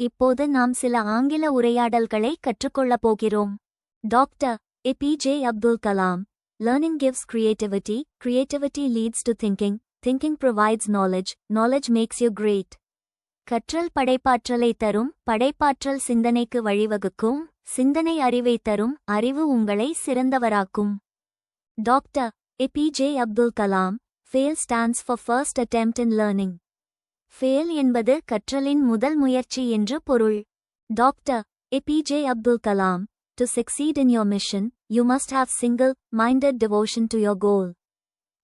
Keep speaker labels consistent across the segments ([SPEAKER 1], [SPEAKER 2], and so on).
[SPEAKER 1] இப்போது நாம் சில ஆங்கில உரையாடல்களை கற்றுக்கொள்ளப் போகிறோம். Doctor A.P.J. Abdul Kalam. Learning gives creativity, creativity leads to thinking, thinking provides knowledge, knowledge makes you great. கற்றல் படைப்பாற்றலை தரும், படைப்பாற்றல் சிந்தனைக்கு வழிவகுக்கும், சிந்தனை அறிவை தரும், அறிவு உங்களை சிறந்தவராக்கும். Doctor A.P.J. Abdul Kalam. Fail stands for first attempt in learning. Fail என்பது கற்றலின் முதல் முயற்சி என்று பொருள். Doctor A.P.J. Abdul Kalam. To succeed in your mission, you must have single-minded devotion to your goal.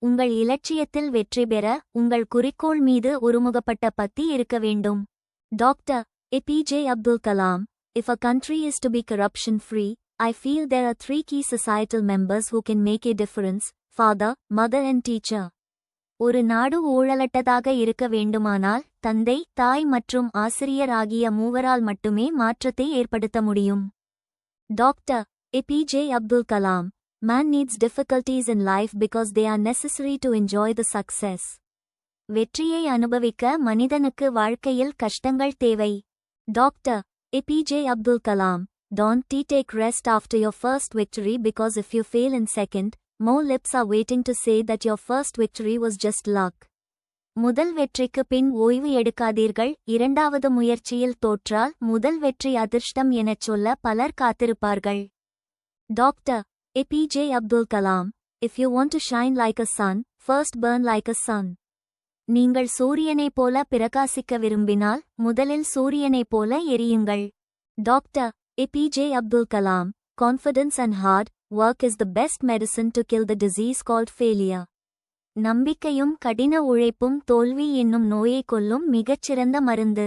[SPEAKER 1] உங்கள் இலட்சியத்தில் வெற்றி பெற, உங்கள் குறிக்கோள் மீது ஒருமுகப்பட்ட பக்தி இருக்க வேண்டும். Doctor A.P.J. Abdul Kalam. If a country is to be corruption-free, I feel there are 3 key societal members who can make a difference: father, mother and teacher. ஒரு நாடு ஊழலற்றதாக இருக்க வேண்டுமானால் தந்தை, தாய் மற்றும் ஆசிரியர் ஆகிய மூவரால் மட்டுமே மாற்றத்தை ஏற்படுத்த முடியும். Doctor A.P.J. Abdul Kalam. Man needs difficulties in life because they are necessary to enjoy the success. வெற்றியை அனுபவிக்க மனிதனுக்கு வாழ்க்கையில் கஷ்டங்கள் தேவை. Doctor A.P.J. Abdul Kalam. Don't take rest after your first victory because if you fail in second, more lips are waiting to say that your first victory was just luck. முதல் வெற்றிக்கு பின் ஓய்வு எடுக்காதீர்கள், இரண்டாவது முயற்சியில் தோற்றால் முதல் வெற்றி அதிர்ஷ்டம் எனச் சொல்ல பலர் காத்திருப்பார்கள். Doctor A.P.J. Abdul Kalam. If you want to shine like a sun, first burn like a sun. நீங்கள் சூரியனைப் போல பிரகாசிக்க விரும்பினால் முதலில் சூரியனைப் போல எரியுங்கள். Doctor A.P.J. Abdul Kalam. Confidence and hard work is the best medicine to kill the disease called failure. நம்பிக்கையும் கடின உழைப்பும் தோல்வி என்னும் நோயை கொல்லும் மிகச்சிறந்த மருந்து.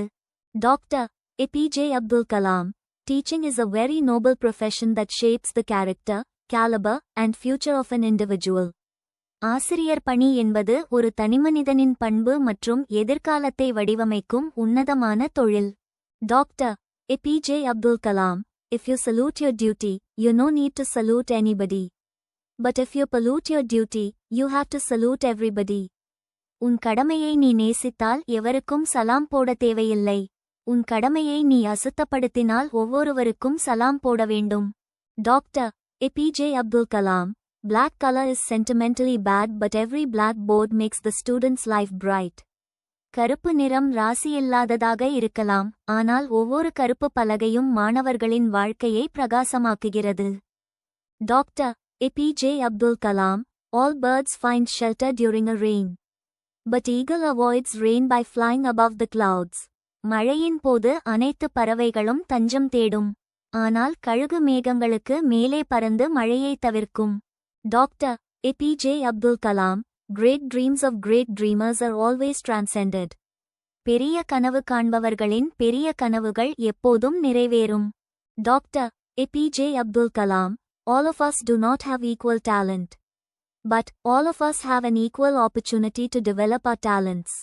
[SPEAKER 1] Doctor A.P.J. Abdul Kalam. Teaching is a very noble profession that shapes the character, caliber and future of an individual. ஆசிரியர் பணி என்பது ஒரு தனிமனிதனின் பண்பு மற்றும் எதிர்காலத்தை வடிவமைக்கும் உன்னதமான தொழில். Doctor A.P.J. Abdul Kalam. If you salute your duty, you no need to salute anybody. But if you pollute your duty, you have to salute everybody. உன் கடமையை நீ நேசித்தால் எவருக்கும் சலாம் போட தேவையில்லை. உன் கடமையை நீ அசுத்தப்படுத்தினால் ஒவ்வொருவருக்கும் சலாம் போட வேண்டும். Doctor A.P.J. Abdul Kalam. Black color is sentimentally bad but every black board makes the student's life bright. கருப்பு நிறம் ராசியில்லாததாக இருக்கலாம், ஆனால் ஒவ்வொரு கருப்பு பலகையும் மாணவர்களின் வாழ்க்கையை பிரகாசமாக்குகிறது. Doctor A.P.J. Abdul Kalam. All birds find shelter during a rain. But eagle avoids rain by flying above the clouds. மழையின் போது அனைத்து பறவைகளும் தஞ்சம் தேடும். ஆனால் கழுகு மேகங்களுக்கு மேலே பறந்து மழையை தவிர்க்கும். Doctor A.P.J. Abdul Kalam. Great dreams of great dreamers are always transcended. பெரிய கனவு காண்பவர்களின் பெரிய கனவுகள் எப்போதும் நிறைவேறும். Doctor A.P.J. Abdul Kalam. All of us do not have equal talent. But all of us have an equal opportunity to develop our talents.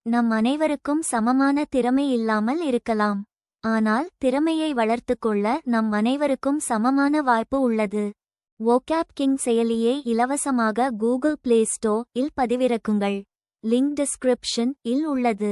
[SPEAKER 1] நம் அனைவருக்கும் சமமான திறமை இல்லாமல் இருக்கலாம். ஆனால் திறமையை வளர்த்துக்கொள்ள நம் அனைவருக்கும் சமமான வாய்ப்பு உள்ளது. vocab king செயலியை இலவசமாக கூகுள் பிளே ஸ்டோர் இல் பதிவிறக்குங்கள். லிங்க் டிஸ்கிரிப்ஷன் இல் உள்ளது.